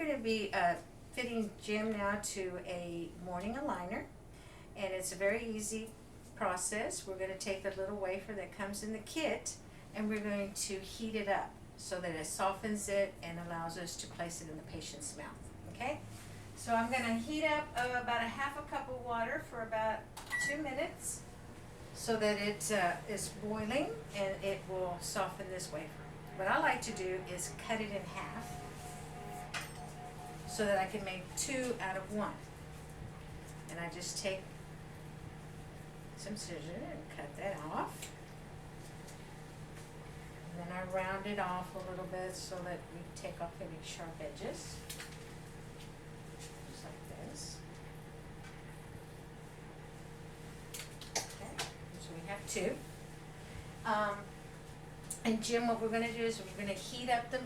going to be fitting Jim now to a morning aligner, and it's a very easy process. We're going to take the little wafer that comes in the kit, and we're going to heat it up so that it softens it and allows us to place it in the patient's mouth. Okay? So I'm going to heat up about a half a cup of water for about 2 minutes so that it is boiling and it will soften this wafer. What I like to do is cut it in half so that I can make 2 out of 1. And I just take some scissors and cut that off. And then I round it off a little bit so that we take off any sharp edges. Just like this. Okay, so we have 2. And Jim, what we're going to do is we're going to heat up the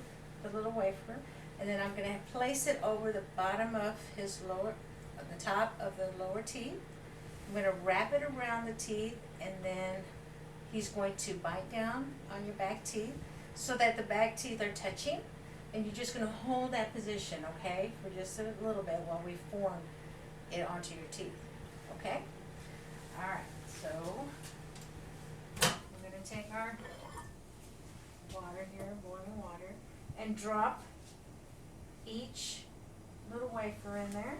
little wafer, and then I'm going to place it over the bottom of his the top of the lower teeth. I'm going to wrap it around the teeth, and then he's going to bite down on your back teeth so that the back teeth are touching, and you're just going to hold that position, okay, for just a little bit while we form it onto your teeth, okay? All right, so we're going to take our water here, boiling water, and drop each little wafer in there,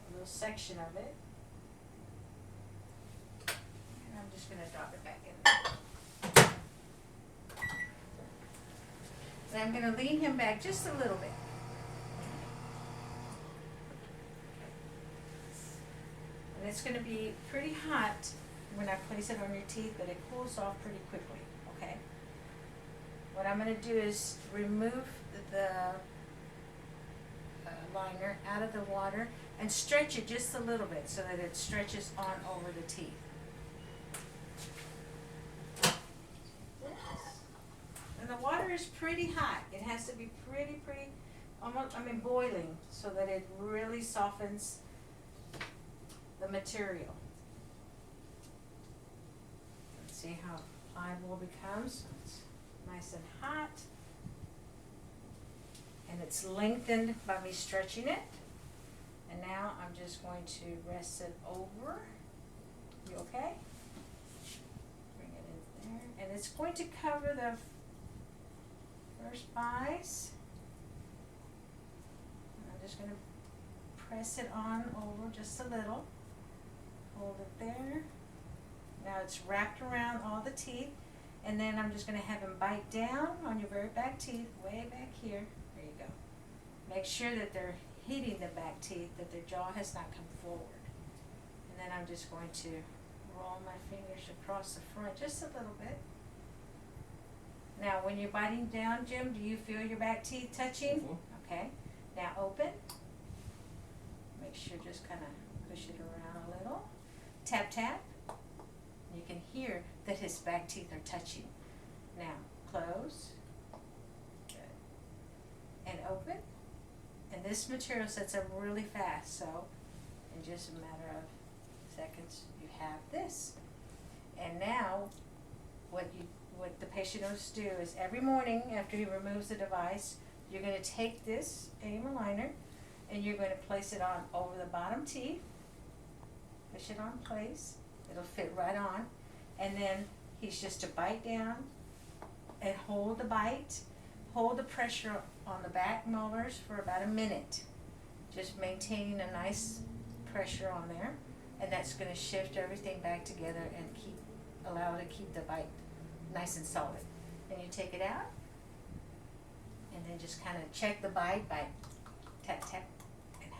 a little section of it, and I'm just going to drop it back in. And I'm going to lean him back just a little bit. And it's going to be pretty hot when I place it on your teeth, but it cools off pretty quickly, okay? What I'm going to do is remove the liner out of the water and stretch it just a little bit so that it stretches on over the teeth. And the water is pretty hot. It has to be pretty, almost, boiling so that it really softens the material. Let's see how pliable it becomes. It's nice and hot, and it's lengthened by me stretching it. And now I'm just going to rest it over. You okay? Bring it in there, and it's going to cover the first bites. And I'm just going to press it on over just a little. Hold it there. Now it's wrapped around all the teeth. And then I'm just going to have him bite down on your very back teeth, way back here. There you go. Make sure that they're hitting the back teeth, that their jaw has not come forward. And then I'm just going to roll my fingers across the front just a little bit. Now, when you're biting down, Jim, do you feel your back teeth touching? Mm-hmm. Okay. Now open. Make sure just kind of push it around a little. Tap, tap. You can hear that his back teeth are touching. Now, close. Good. And open. And this material sets up really fast, so in just a matter of seconds, you have this. And now, what the patient knows to do is every morning after he removes the device, you're going to take this aim aligner and you're going to place it on over the bottom teeth. Push it on place. It'll fit right on, and then he's just to bite down and hold the bite, hold the pressure on the back molars for about a minute, just maintaining a nice pressure on there, and that's going to shift everything back together and allow it to keep the bite nice and solid. And you take it out, and then just kind of check the bite by tap tap,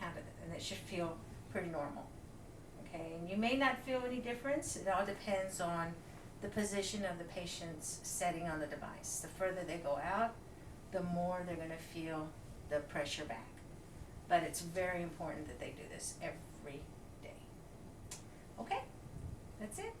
and it should feel pretty normal. Okay, and you may not feel any difference. It all depends on the position of the patient's setting on the device. The further they go out, the more they're going to feel the pressure back. But it's very important that they do this every day. Okay, that's it.